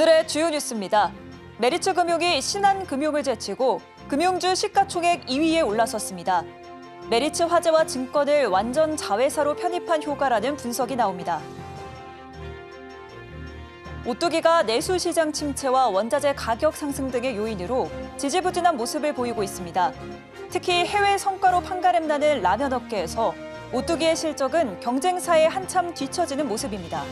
오늘의 주요 뉴스입니다. 메리츠금융이 신한금융을 제치고 금융주 시가총액 2위에 올라섰습니다. 메리츠 화재와 증권을 완전 자회사로 편입한 효과라는 분석이 나옵니다. 오뚜기가 내수 시장 침체와 원자재 가격 상승 등의 요인으로 지지부진한 모습을 보이고 있습니다. 특히 해외 성과로 판가름 나는 라면 업계에서 오뚜기의 실적은 경쟁사에 한참 뒤처지는 모습입니다.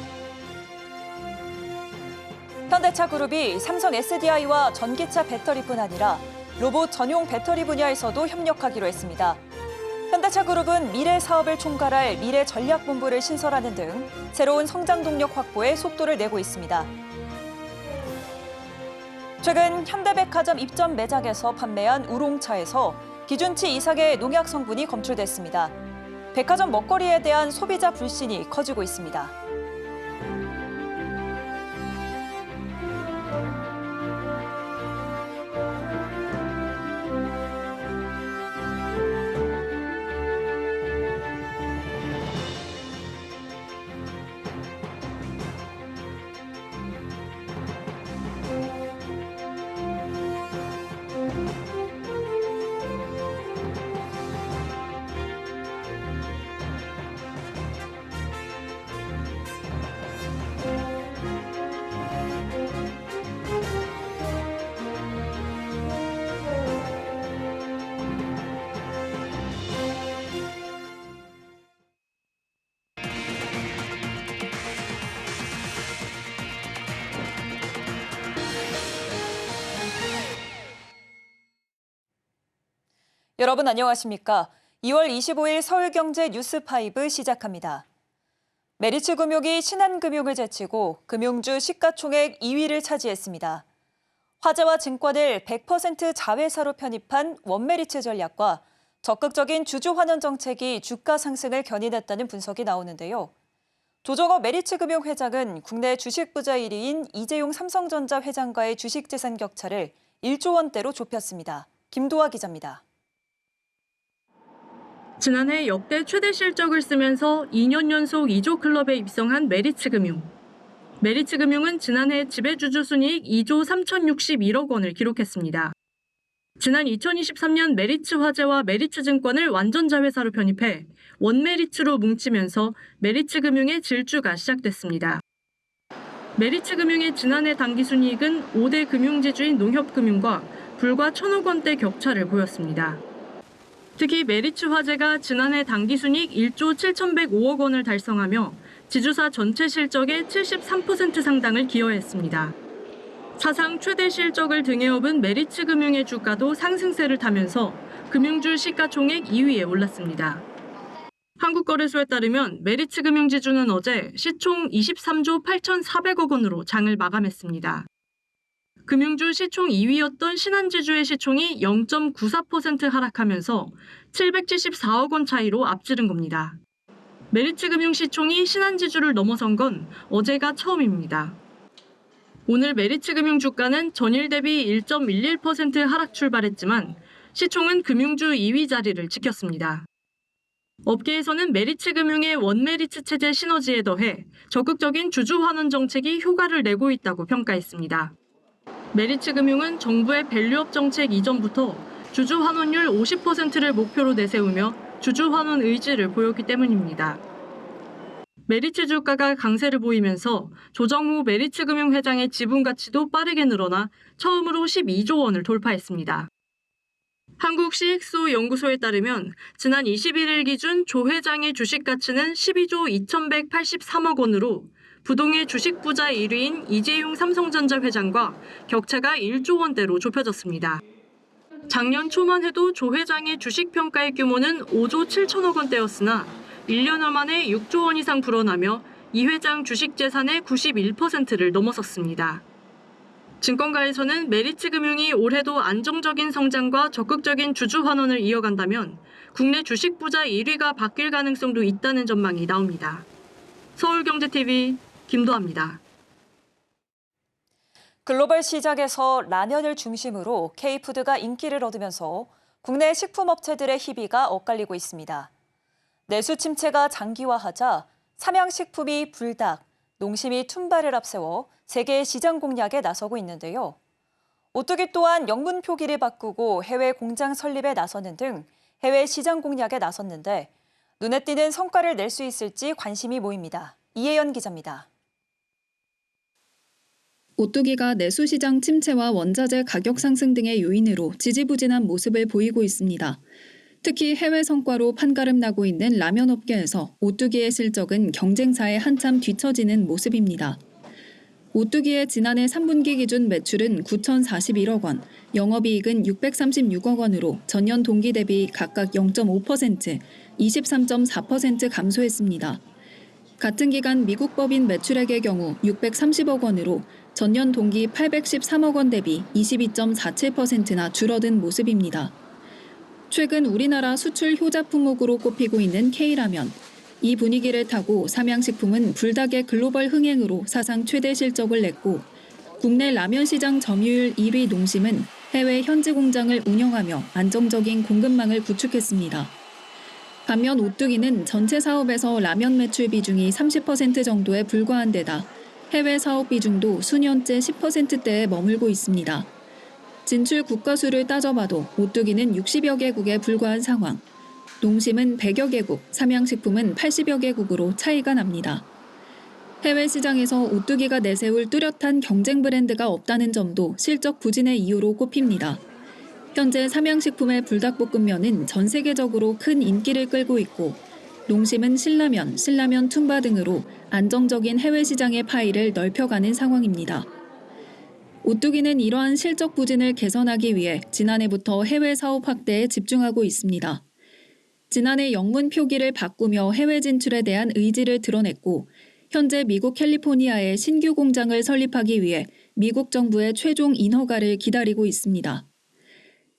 현대차그룹이 삼성 SDI와 전기차 배터리뿐 아니라 로봇 전용 배터리 분야에서도 협력하기로 했습니다. 현대차그룹은 미래 사업을 총괄할 미래전략본부를 신설하는 등 새로운 성장 동력 확보에 속도를 내고 있습니다. 최근 현대백화점 입점 매장에서 판매한 우롱차에서 기준치 이상의 농약 성분이 검출됐습니다. 백화점 먹거리에 대한 소비자 불신이 커지고 있습니다. 여러분 안녕하십니까? 2월 25일 서울경제 뉴스5 시작합니다. 메리츠금융이 신한금융을 제치고 금융주 시가총액 2위를 차지했습니다. 화재와 증권을 100% 자회사로 편입한 원메리츠 전략과 적극적인 주주 환원 정책이 주가 상승을 견인했다는 분석이 나오는데요. 조정호 메리츠금융 회장은 국내 주식 부자 1위인 이재용 삼성전자 회장과의 주식 재산 격차를 1조 원대로 좁혔습니다. 김도하 기자입니다. 지난해 역대 최대 실적을 쓰면서 2년 연속 2조 클럽에 입성한 메리츠금융. 메리츠금융은 지난해 지배주주 순이익 2조 3,061억 원을 기록했습니다. 지난 2023년 메리츠 화재와 메리츠증권을 완전 자회사로 편입해 원메리츠로 뭉치면서 메리츠금융의 질주가 시작됐습니다. 메리츠금융의 지난해 당기순이익은 5대 금융지주인 농협금융과 불과 1,000억 원대 격차를 보였습니다. 특히 메리츠 화재가 지난해 당기순이익 1조 7,105억 원을 달성하며 지주사 전체 실적의 73% 상당을 기여했습니다. 사상 최대 실적을 등에 업은 메리츠금융의 주가도 상승세를 타면서 금융주 시가총액 2위에 올랐습니다. 한국거래소에 따르면 메리츠금융지주는 어제 시총 23조 8,400억 원으로 장을 마감했습니다. 금융주 시총 2위였던 신한지주의 시총이 0.94% 하락하면서 774억 원 차이로 앞지른 겁니다. 메리츠금융 시총이 신한지주를 넘어선 건 어제가 처음입니다. 오늘 메리츠금융 주가는 전일 대비 1.11% 하락 출발했지만 시총은 금융주 2위 자리를 지켰습니다. 업계에서는 메리츠금융의 원메리츠 체제 시너지에 더해 적극적인 주주 환원 정책이 효과를 내고 있다고 평가했습니다. 메리츠금융은 정부의 밸류업 정책 이전부터 주주 환원율 50%를 목표로 내세우며 주주 환원 의지를 보였기 때문입니다. 메리츠 주가가 강세를 보이면서 조정호 메리츠금융 회장의 지분 가치도 빠르게 늘어나 처음으로 12조 원을 돌파했습니다. 한국 CXO 연구소에 따르면 지난 21일 기준 조 회장의 주식 가치는 12조 2,183억 원으로 부동의 주식 부자 1위인 이재용 삼성전자 회장과 격차가 1조 원대로 좁혀졌습니다. 작년 초만 해도 조 회장의 주식 평가의 규모는 5조 7천억 원대였으나 1년여 만에 6조 원 이상 불어나며 이 회장 주식 재산의 91%를 넘어섰습니다. 증권가에서는 메리츠금융이 올해도 안정적인 성장과 적극적인 주주 환원을 이어간다면 국내 주식 부자 1위가 바뀔 가능성도 있다는 전망이 나옵니다. 서울경제TV 김도하입니다. 글로벌 시장에서 라면을 중심으로 K푸드가 인기를 얻으면서 국내 식품업체들의 희비가 엇갈리고 있습니다. 내수 침체가 장기화하자 삼양식품이 불닭, 농심이 툰바를 앞세워 세계 시장 공략에 나서고 있는데요. 오뚜기 또한 영문 표기를 바꾸고 해외 공장 설립에 나서는 등 해외 시장 공략에 나섰는데 눈에 띄는 성과를 낼 수 있을지 관심이 모입니다. 이혜연 기자입니다. 오뚜기가 내수 시장 침체와 원자재 가격 상승 등의 요인으로 지지부진한 모습을 보이고 있습니다. 특히 해외 성과로 판가름 나고 있는 라면 업계에서 오뚜기의 실적은 경쟁사에 한참 뒤처지는 모습입니다. 오뚜기의 지난해 3분기 기준 매출은 9,041억 원, 영업이익은 636억 원으로 전년 동기 대비 각각 0.5%, 23.4% 감소했습니다. 같은 기간 미국 법인 매출액의 경우 630억 원으로 전년 동기 813억 원 대비 22.47%나 줄어든 모습입니다. 최근 우리나라 수출 효자 품목으로 꼽히고 있는 K라면. 이 분위기를 타고 삼양식품은 불닭의 글로벌 흥행으로 사상 최대 실적을 냈고 국내 라면 시장 점유율 1위 농심은 해외 현지 공장을 운영하며 안정적인 공급망을 구축했습니다. 반면 오뚜기는 전체 사업에서 라면 매출 비중이 30% 정도에 불과한 데다 해외 사업 비중도 수년째 10%대에 머물고 있습니다. 진출 국가 수를 따져봐도 오뚜기는 60여 개국에 불과한 상황, 농심은 100여 개국, 삼양식품은 80여 개국으로 차이가 납니다. 해외 시장에서 오뚜기가 내세울 뚜렷한 경쟁 브랜드가 없다는 점도 실적 부진의 이유로 꼽힙니다. 현재 삼양식품의 불닭볶음면은 전 세계적으로 큰 인기를 끌고 있고 농심은 신라면, 신라면 툰바 등으로 안정적인 해외 시장의 파이를 넓혀가는 상황입니다. 오뚜기는 이러한 실적 부진을 개선하기 위해 지난해부터 해외 사업 확대에 집중하고 있습니다. 지난해 영문 표기를 바꾸며 해외 진출에 대한 의지를 드러냈고 현재 미국 캘리포니아에 신규 공장을 설립하기 위해 미국 정부의 최종 인허가를 기다리고 있습니다.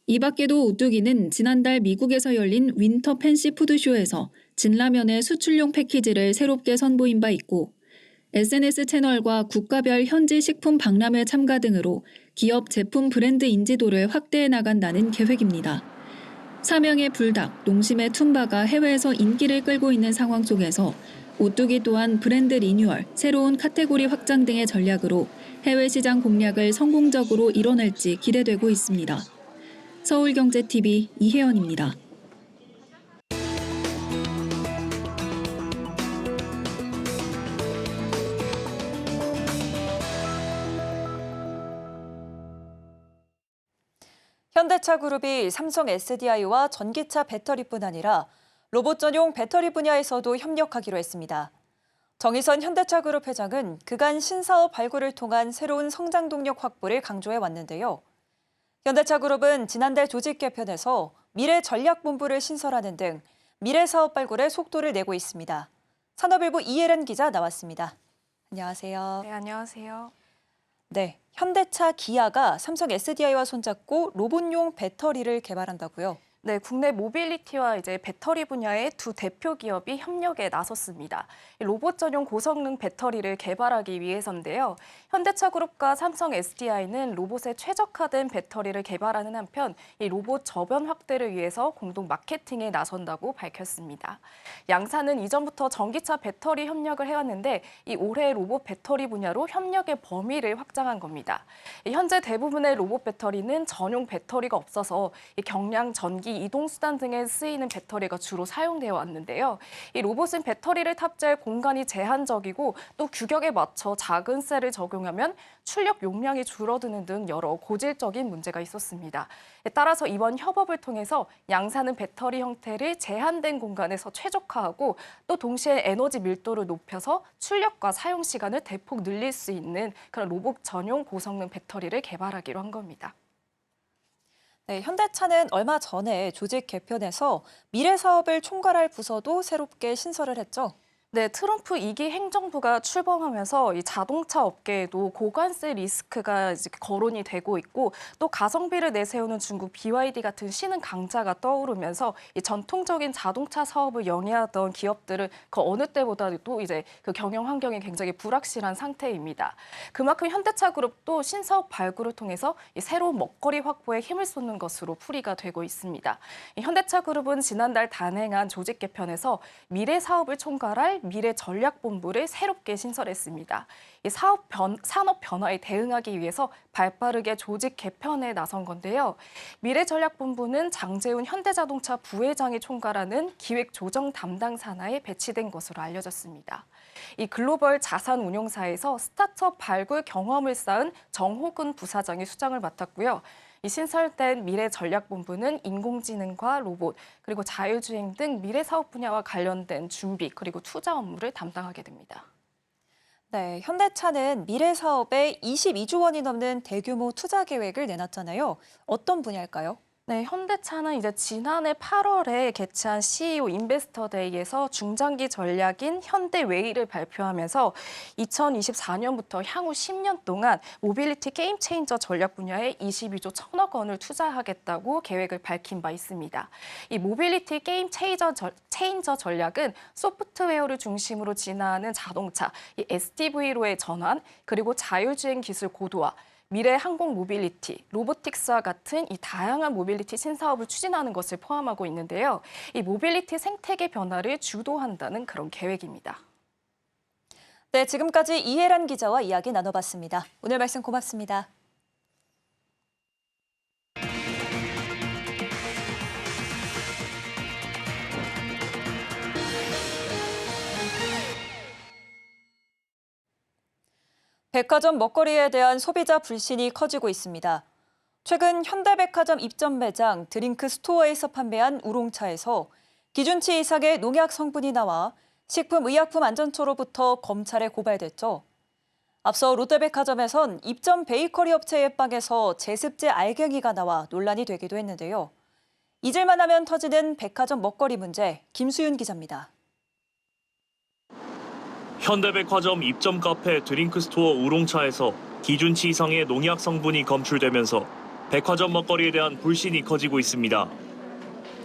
이 밖에도 오뚜기는 지난달 미국에서 열린 윈터 팬시 푸드쇼에서 진라면의 수출용 패키지를 새롭게 선보인 바 있고 SNS 채널과 국가별 현지 식품 박람회 참가 등으로 기업 제품 브랜드 인지도를 확대해 나간다는 계획입니다. 삼양의 불닭, 농심의 툰바가 해외에서 인기를 끌고 있는 상황 속에서 오뚜기 또한 브랜드 리뉴얼, 새로운 카테고리 확장 등의 전략으로 해외 시장 공략을 성공적으로 이뤄낼지 기대되고 있습니다. 서울경제TV 이혜연입니다. 현대차그룹이 삼성 SDI와 전기차 배터리뿐 아니라 로봇 전용 배터리 분야에서도 협력하기로 했습니다. 정의선 현대차그룹 회장은 그간 신사업 발굴을 통한 새로운 성장 동력 확보를 강조해 왔는데요. 현대차그룹은 지난달 조직 개편에서 미래전략본부를 신설하는 등 미래 사업 발굴에 속도를 내고 있습니다. 산업일보 이혜란 기자 나왔습니다. 안녕하세요. 네, 안녕하세요. 네, 현대차 기아가 삼성 SDI와 손잡고 로봇용 배터리를 개발한다고요? 네, 국내 모빌리티와 배터리 분야의 두 대표 기업이 협력에 나섰습니다. 로봇 전용 고성능 배터리를 개발하기 위해서인데요. 현대차그룹과 삼성 SDI는 로봇에 최적화된 배터리를 개발하는 한편 이 로봇 저변 확대를 위해서 공동 마케팅에 나선다고 밝혔습니다. 양사는 이전부터 전기차 배터리 협력을 해왔는데 이 올해 로봇 배터리 분야로 협력의 범위를 확장한 겁니다. 현재 대부분의 로봇 배터리는 전용 배터리가 없어서 경량 전기 이동수단 등에 쓰이는 배터리가 주로 사용되어 왔는데요. 이 로봇은 배터리를 탑재할 공간이 제한적이고 또 규격에 맞춰 작은 셀을 적용하면 출력 용량이 줄어드는 등 여러 고질적인 문제가 있었습니다. 따라서 이번 협업을 통해서 양사는 배터리 형태를 제한된 공간에서 최적화하고 또 동시에 에너지 밀도를 높여서 출력과 사용 시간을 대폭 늘릴 수 있는 그런 로봇 전용 고성능 배터리를 개발하기로 한 겁니다. 네, 현대차는 얼마 전에 조직 개편에서 미래 사업을 총괄할 부서도 새롭게 신설을 했죠. 네, 트럼프 2기 행정부가 출범하면서 이 자동차 업계에도 고관세 리스크가 거론이 되고 있고 또 가성비를 내세우는 중국 BYD 같은 신흥 강자가 떠오르면서 이 전통적인 자동차 사업을 영위하던 기업들은 그 어느 때보다도 그 경영 환경이 굉장히 불확실한 상태입니다. 그만큼 현대차그룹도 신사업 발굴을 통해서 이 새로운 먹거리 확보에 힘을 쏟는 것으로 풀이가 되고 있습니다. 이 현대차그룹은 지난달 단행한 조직 개편에서 미래 사업을 총괄할 신설할 미래전략본부를 새롭게 신설했습니다. 이 산업 변화에 대응하기 위해서 발빠르게 조직 개편에 나선 건데요. 미래전략본부는 장재훈 현대자동차 부회장이 총괄하는 기획조정 담당 산하에 배치된 것으로 알려졌습니다. 이 글로벌 자산 운용사에서 스타트업 발굴 경험을 쌓은 정호근 부사장이 수장을 맡았고요. 이 신설된 미래전략본부는 인공지능과 로봇, 그리고 자율주행 등 미래 사업 분야와 관련된 준비, 그리고 투자 업무를 담당하게 됩니다. 네, 현대차는 미래 사업에 22조 원이 넘는 대규모 투자 계획을 내놨잖아요. 어떤 분야일까요? 네, 현대차는 이제 지난해 8월에 개최한 CEO 인베스터 데이에서 중장기 전략인 현대웨이를 발표하면서 2024년부터 향후 10년 동안 모빌리티 게임 체인저 전략 분야에 22조 1천억 원을 투자하겠다고 계획을 밝힌 바 있습니다. 이 모빌리티 게임 체인저 전략은 소프트웨어를 중심으로 진화하는 자동차, 이 SDV로의 전환, 그리고 자율주행 기술 고도화, 미래 항공 모빌리티, 로보틱스와 같은 이 다양한 모빌리티 신사업을 추진하는 것을 포함하고 있는데요. 이 모빌리티 생태계 변화를 주도한다는 그런 계획입니다. 네, 지금까지 이혜란 기자와 이야기 나눠봤습니다. 오늘 말씀 고맙습니다. 백화점 먹거리에 대한 소비자 불신이 커지고 있습니다. 최근 현대백화점 입점 매장 드링크 스토어에서 판매한 우롱차에서 기준치 이상의 농약 성분이 나와 식품의약품안전처로부터 검찰에 고발됐죠. 앞서 롯데백화점에선 입점 베이커리 업체의 빵에서 제습제 알갱이가 나와 논란이 되기도 했는데요. 잊을만 하면 터지는 백화점 먹거리 문제, 김수윤 기자입니다. 현대백화점 입점 카페 드링크스토어 우롱차에서 기준치 이상의 농약 성분이 검출되면서 백화점 먹거리에 대한 불신이 커지고 있습니다.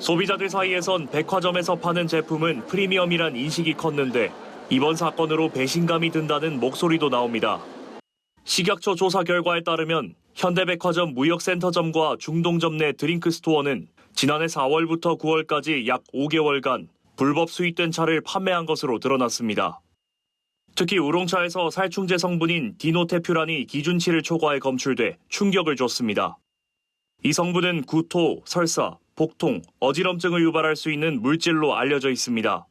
소비자들 사이에선 백화점에서 파는 제품은 프리미엄이란 인식이 컸는데 이번 사건으로 배신감이 든다는 목소리도 나옵니다. 식약처 조사 결과에 따르면 현대백화점 무역센터점과 중동점 내 드링크스토어는 지난해 4월부터 9월까지 약 5개월간 불법 수입된 차를 판매한 것으로 드러났습니다. 특히 우롱차에서 살충제 성분인 디노테퓨란이 기준치를 초과해 검출돼 충격을 줬습니다. 이 성분은 구토, 설사, 복통, 어지럼증을 유발할 수 있는 물질로 알려져 있습니다.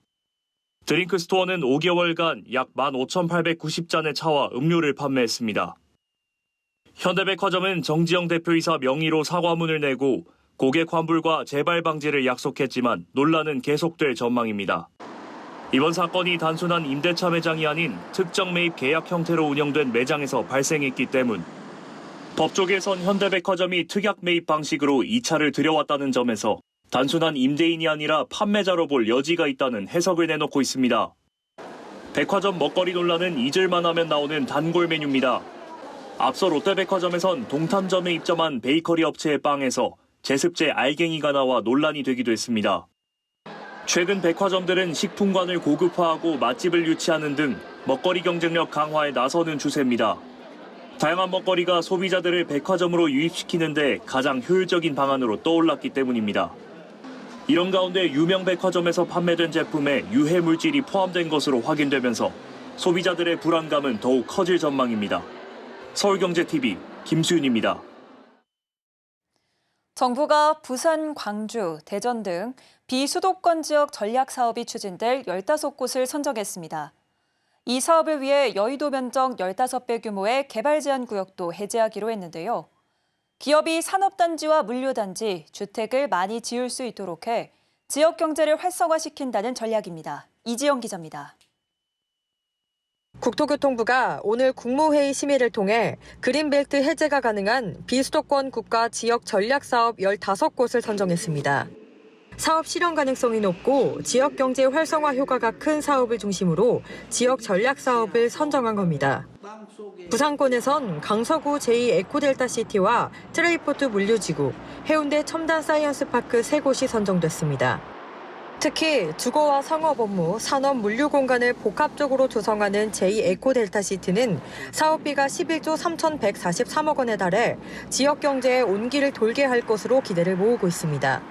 드링크스토어는 5개월간 약 15,890잔의 차와 음료를 판매했습니다. 현대백화점은 정지영 대표이사 명의로 사과문을 내고 고객 환불과 재발 방지를 약속했지만 논란은 계속될 전망입니다. 이번 사건이 단순한 임대차 매장이 아닌 특정 매입 계약 형태로 운영된 매장에서 발생했기 때문 법조계에선 현대백화점이 특약 매입 방식으로 이 차를 들여왔다는 점에서 단순한 임대인이 아니라 판매자로 볼 여지가 있다는 해석을 내놓고 있습니다. 백화점 먹거리 논란은 잊을만 하면 나오는 단골 메뉴입니다. 앞서 롯데백화점에선 동탄점에 입점한 베이커리 업체의 빵에서 제습제 알갱이가 나와 논란이 되기도 했습니다. 최근 백화점들은 식품관을 고급화하고 맛집을 유치하는 등 먹거리 경쟁력 강화에 나서는 추세입니다. 다양한 먹거리가 소비자들을 백화점으로 유입시키는 데 가장 효율적인 방안으로 떠올랐기 때문입니다. 이런 가운데 유명 백화점에서 판매된 제품에 유해 물질이 포함된 것으로 확인되면서 소비자들의 불안감은 더욱 커질 전망입니다. 서울경제TV 김수윤입니다. 정부가 부산, 광주, 대전 등 비수도권 지역 전략 사업이 추진될 15곳을 선정했습니다. 이 사업을 위해 여의도 면적 15배 규모의 개발 제한 구역도 해제하기로 했는데요. 기업이 산업단지와 물류단지, 주택을 많이 지을 수 있도록 해 지역 경제를 활성화시킨다는 전략입니다. 이지영 기자입니다. 국토교통부가 오늘 국무회의 심의를 통해 그린벨트 해제가 가능한 비수도권 국가 지역 전략 사업 15곳을 선정했습니다. 사업 실현 가능성이 높고 지역 경제 활성화 효과가 큰 사업을 중심으로 지역 전략 사업을 선정한 겁니다. 부산권에선 강서구 제2에코델타시티와 트레이포트 물류지구, 해운대 첨단 사이언스파크 3곳이 선정됐습니다. 특히 주거와 상업 업무, 산업 물류 공간을 복합적으로 조성하는 제2에코델타시티는 사업비가 11조 3,143억 원에 달해 지역 경제의 온기를 돌게 할 것으로 기대를 모으고 있습니다.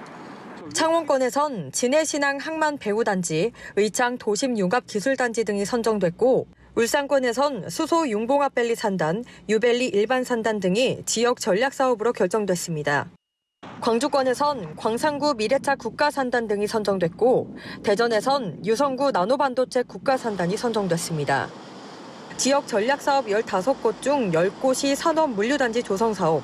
창원권에선 진해신항 항만배후단지, 의창 도심융합기술단지 등이 선정됐고 울산권에선 수소 융봉합밸리 산단, 유밸리 일반 산단 등이 지역 전략사업으로 결정됐습니다. 광주권에선 광산구 미래차 국가산단 등이 선정됐고 대전에선 유성구 나노반도체 국가산단이 선정됐습니다. 지역 전략사업 15곳 중 10곳이 산업물류단지 조성사업,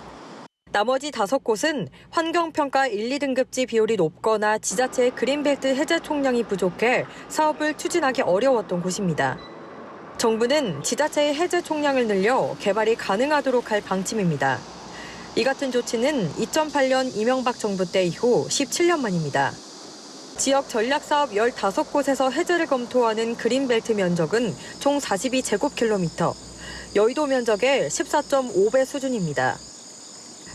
나머지 5곳은 환경평가 1, 2등급지 비율이 높거나 지자체의 그린벨트 해제 총량이 부족해 사업을 추진하기 어려웠던 곳입니다. 정부는 지자체의 해제 총량을 늘려 개발이 가능하도록 할 방침입니다. 이 같은 조치는 2008년 이명박 정부 때 이후 17년 만입니다. 지역 전략사업 15곳에서 해제를 검토하는 그린벨트 면적은 총 42제곱킬로미터, 여의도 면적의 14.5배 수준입니다.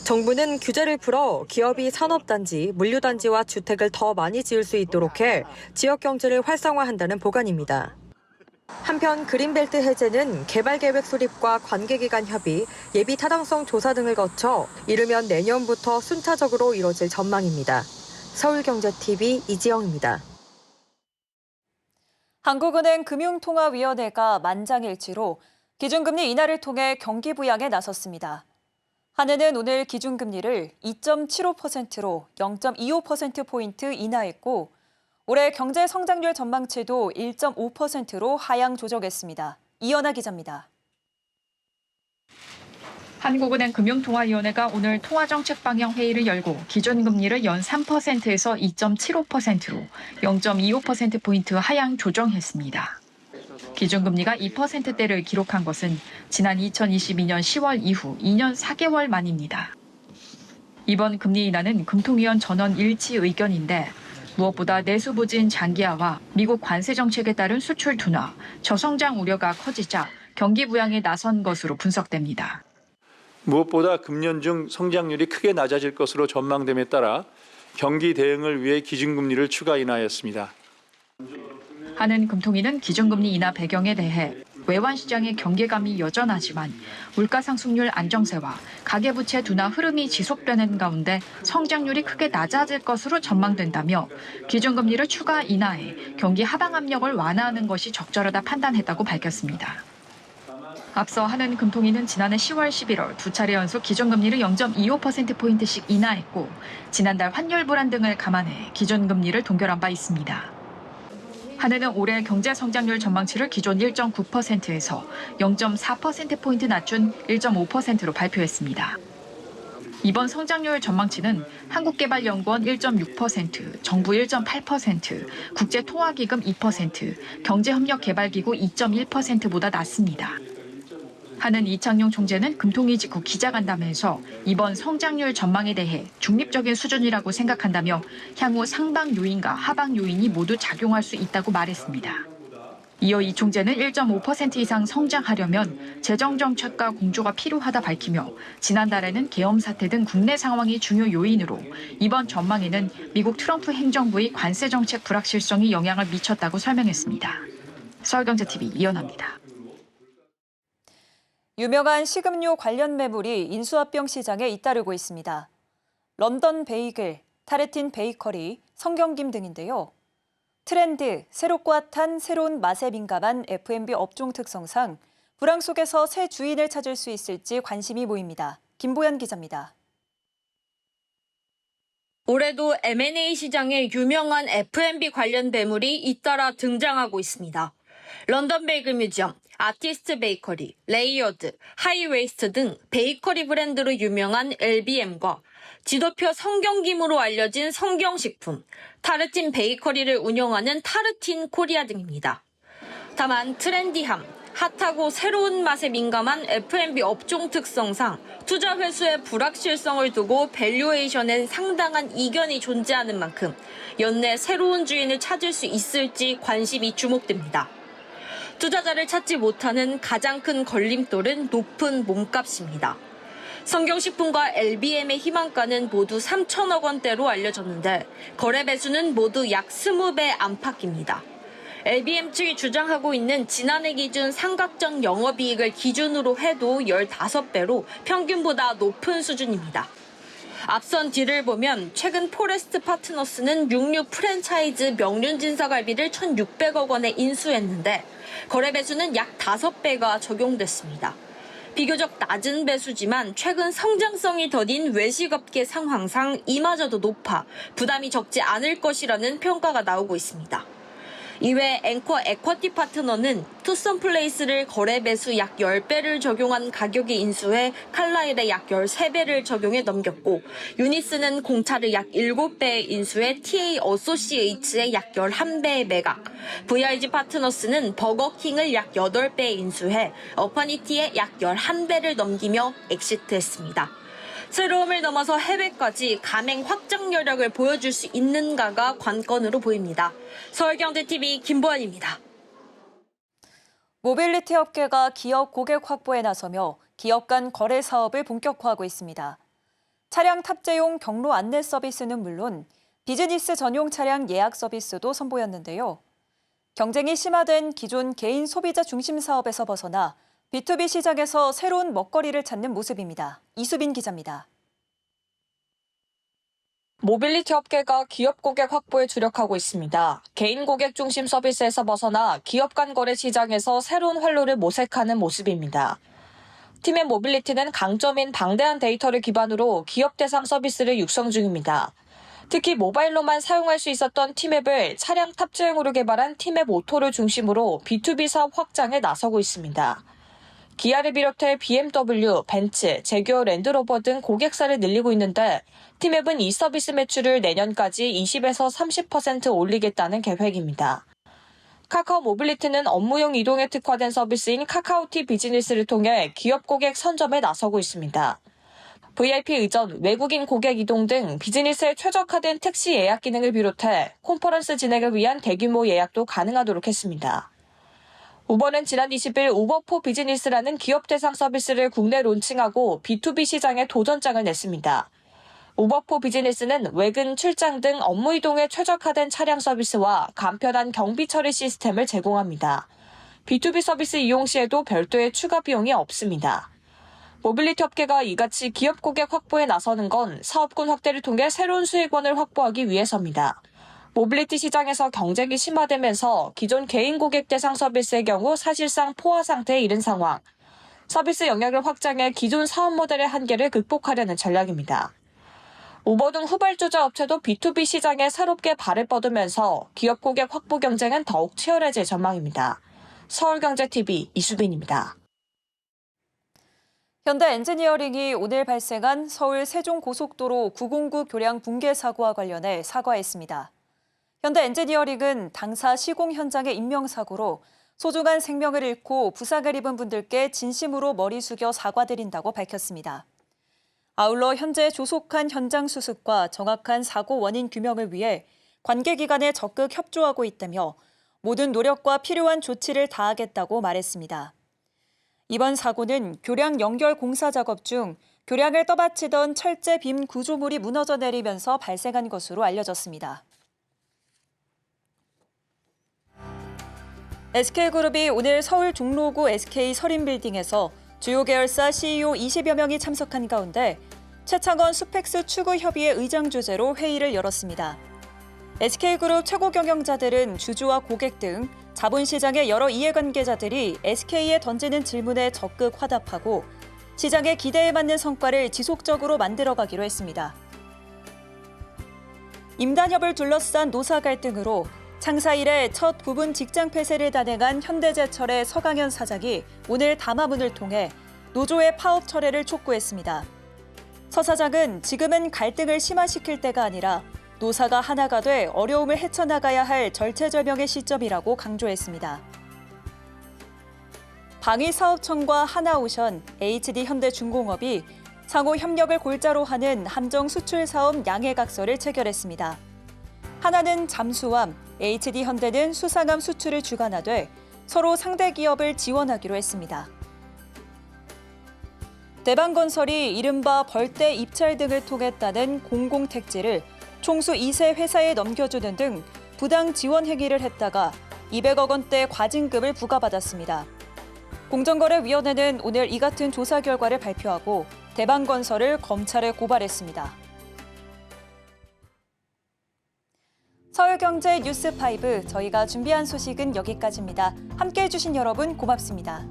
정부는 규제를 풀어 기업이 산업단지, 물류단지와 주택을 더 많이 지을 수 있도록 해 지역 경제를 활성화한다는 보관입니다. 한편 그린벨트 해제는 개발계획 수립과 관계기관 협의, 예비 타당성 조사 등을 거쳐 이르면 내년부터 순차적으로 이뤄질 전망입니다. 서울경제TV 이지영입니다. 한국은행 금융통화위원회가 만장일치로 기준금리 인하를 통해 경기 부양에 나섰습니다. 한은은 오늘 기준금리를 2.75%로 0.25%포인트 인하했고 올해 경제 성장률 전망치도 1.5%로 하향 조정했습니다. 이연아 기자입니다. 한국은행 금융통화위원회가 오늘 통화정책방향회의를 열고 기준금리를 연 3%에서 2.75%로 0.25%포인트 하향 조정했습니다. 기준금리가 2%대를 기록한 것은 지난 2022년 10월 이후 2년 4개월 만입니다. 이번 금리 인하는 금통위원 전원 일치 의견인데 무엇보다 내수 부진 장기화와 미국 관세 정책에 따른 수출 둔화, 저성장 우려가 커지자 경기 부양에 나선 것으로 분석됩니다. 무엇보다 금년 중 성장률이 크게 낮아질 것으로 전망됨에 따라 경기 대응을 위해 기준금리를 추가 인하했습니다. 한은 금통위는 기준금리 인하 배경에 대해 외환시장의 경계감이 여전하지만 물가 상승률 안정세와 가계부채 둔화 흐름이 지속되는 가운데 성장률이 크게 낮아질 것으로 전망된다며 기준금리를 추가 인하해 경기 하방 압력을 완화하는 것이 적절하다 판단했다고 밝혔습니다. 앞서 한은 금통위는 지난해 10월, 11월 두 차례 연속 기준금리를 0.25%포인트씩 인하했고 지난달 환율 불안 등을 감안해 기준금리를 동결한 바 있습니다. 한은은 올해 경제 성장률 전망치를 기존 1.9%에서 0.4%포인트 낮춘 1.5%로 발표했습니다. 이번 성장률 전망치는 한국개발연구원 1.6%, 정부 1.8%, 국제통화기금 2%, 경제협력개발기구 2.1%보다 낮습니다. 한은 이창용 총재는 금통위 직후 기자간담회에서 이번 성장률 전망에 대해 중립적인 수준이라고 생각한다며 향후 상방 요인과 하방 요인이 모두 작용할 수 있다고 말했습니다. 이어 이 총재는 1.5% 이상 성장하려면 재정정책과 공조가 필요하다 밝히며 지난달에는 계엄 사태 등 국내 상황이 중요 요인으로 이번 전망에는 미국 트럼프 행정부의 관세 정책 불확실성이 영향을 미쳤다고 설명했습니다. 서울경제TV 이연아입니다. 유명한 식음료 관련 매물이 인수합병 시장에 잇따르고 있습니다. 런던 베이글, 타르틴 베이커리, 성경김 등인데요. 트렌드, 새롭고 핫한 새로운 맛에 민감한 F&B 업종 특성상 불황 속에서 새 주인을 찾을 수 있을지 관심이 모입니다. 김보연 기자입니다. 올해도 M&A 시장에 유명한 F&B 관련 매물이 잇따라 등장하고 있습니다. 런던 베이글 뮤지엄, 아티스트 베이커리, 레이어드, 하이웨이스트 등 베이커리 브랜드로 유명한 LBM과 지도표 성경김으로 알려진 성경식품, 타르틴 베이커리를 운영하는 타르틴 코리아 등입니다. 다만 트렌디함, 핫하고 새로운 맛에 민감한 F&B 업종 특성상 투자 회수의 불확실성을 두고 밸류에이션엔 상당한 이견이 존재하는 만큼 연내 새로운 주인을 찾을 수 있을지 관심이 주목됩니다. 투자자를 찾지 못하는 가장 큰 걸림돌은 높은 몸값입니다. 성경식품과 LBM의 희망가는 모두 3천억 원대로 알려졌는데 거래 배수는 모두 약 20배 안팎입니다. LBM 측이 주장하고 있는 지난해 기준 삼각정 영업이익을 기준으로 해도 15배로 평균보다 높은 수준입니다. 앞선 딜을 보면 최근 포레스트 파트너스는 육류 프랜차이즈 명륜진사갈비를 1,600억 원에 인수했는데 거래 배수는 약 5배가 적용됐습니다. 비교적 낮은 배수지만 최근 성장성이 더딘 외식업계 상황상 이마저도 높아 부담이 적지 않을 것이라는 평가가 나오고 있습니다. 이외 앵커 에쿼티 파트너는 투썸플레이스를 거래 배수 약 10배를 적용한 가격에 인수해 칼라일에 약 13배를 적용해 넘겼고 유니스는 공차를 약 7배에 인수해 TA 어소시에이츠에 약 11배의 매각, VIG 파트너스는 버거킹을 약 8배에 인수해 어퍼니티에 약 11배를 넘기며 엑시트했습니다. 새로움을 넘어서 해외까지 가맹 확장 여력을 보여줄 수 있는가가 관건으로 보입니다. 서울경제TV 김보안입니다. 모빌리티 업계가 기업 고객 확보에 나서며 기업 간 거래 사업을 본격화하고 있습니다. 차량 탑재용 경로 안내 서비스는 물론 비즈니스 전용 차량 예약 서비스도 선보였는데요. 경쟁이 심화된 기존 개인 소비자 중심 사업에서 벗어나 B2B 시장에서 새로운 먹거리를 찾는 모습입니다. 이수빈 기자입니다. 모빌리티 업계가 기업 고객 확보에 주력하고 있습니다. 개인 고객 중심 서비스에서 벗어나 기업 간 거래 시장에서 새로운 활로를 모색하는 모습입니다. 팀의 모빌리티는 강점인 방대한 데이터를 기반으로 기업 대상 서비스를 육성 중입니다. 특히 모바일로만 사용할 수 있었던 팀앱을 차량 탑재용으로 개발한 팀앱 오토를 중심으로 B2B 사업 확장에 나서고 있습니다. 기아를 비롯해 BMW, 벤츠, 제규어 랜드로버 등 고객사를 늘리고 있는데 팀앱은 이 서비스 매출을 내년까지 20에서 30% 올리겠다는 계획입니다. 카카오 모빌리티는 업무용 이동에 특화된 서비스인 카카오티 비즈니스를 통해 기업 고객 선점에 나서고 있습니다. VIP 의전, 외국인 고객 이동 등 비즈니스에 최적화된 택시 예약 기능을 비롯해 콘퍼런스 진행을 위한 대규모 예약도 가능하도록 했습니다. 우버는 지난 20일 우버4 비즈니스라는 기업 대상 서비스를 국내 론칭하고 B2B 시장에 도전장을 냈습니다. 우버4 비즈니스는 외근, 출장 등 업무 이동에 최적화된 차량 서비스와 간편한 경비 처리 시스템을 제공합니다. B2B 서비스 이용 시에도 별도의 추가 비용이 없습니다. 모빌리티 업계가 이같이 기업 고객 확보에 나서는 건 사업군 확대를 통해 새로운 수익원을 확보하기 위해서입니다. 모빌리티 시장에서 경쟁이 심화되면서 기존 개인 고객 대상 서비스의 경우 사실상 포화 상태에 이른 상황. 서비스 영역을 확장해 기존 사업 모델의 한계를 극복하려는 전략입니다. 우버 등 후발주자 업체도 B2B 시장에 새롭게 발을 뻗으면서 기업 고객 확보 경쟁은 더욱 치열해질 전망입니다. 서울경제TV 이수빈입니다. 현대 엔지니어링이 오늘 발생한 서울 세종고속도로 909 교량 붕괴 사고와 관련해 사과했습니다. 현대 엔지니어링은 당사 시공 현장의 인명사고로 소중한 생명을 잃고 부상을 입은 분들께 진심으로 머리 숙여 사과드린다고 밝혔습니다. 아울러 현재 조속한 현장 수습과 정확한 사고 원인 규명을 위해 관계기관에 적극 협조하고 있다며 모든 노력과 필요한 조치를 다하겠다고 말했습니다. 이번 사고는 교량 연결 공사 작업 중 교량을 떠받치던 철제 빔 구조물이 무너져 내리면서 발생한 것으로 알려졌습니다. SK그룹이 오늘 서울 종로구 SK 서린빌딩에서 주요 계열사 CEO 20여 명이 참석한 가운데 최창원 수펙스 추구협의회 의장 주재로 회의를 열었습니다. SK그룹 최고 경영자들은 주주와 고객 등 자본시장의 여러 이해관계자들이 SK에 던지는 질문에 적극 화답하고 시장의 기대에 맞는 성과를 지속적으로 만들어가기로 했습니다. 임단협을 둘러싼 노사 갈등으로 창사 이래 첫 부분 직장 폐쇄를 단행한 현대제철의 서강현 사장이 오늘 담화문을 통해 노조의 파업 철회를 촉구했습니다. 서 사장은 지금은 갈등을 심화시킬 때가 아니라 노사가 하나가 돼 어려움을 헤쳐나가야 할 절체절명의 시점이라고 강조했습니다. 방위사업청과 하나오션, HD현대중공업이 상호 협력을 골자로 하는 함정 수출 사업 양해각서를 체결했습니다. 하나는 잠수함, HD현대는 수상함 수출을 주관하되 서로 상대 기업을 지원하기로 했습니다. 대방건설이 이른바 벌떼 입찰 등을 통해 따낸 공공택지를 총수 2세 회사에 넘겨주는 등 부당 지원 행위를 했다가 200억 원대 과징금을 부과받았습니다. 공정거래위원회는 오늘 이 같은 조사 결과를 발표하고 대방건설을 검찰에 고발했습니다. 서울경제 뉴스5 저희가 준비한 소식은 여기까지입니다. 함께해 주신 여러분 고맙습니다.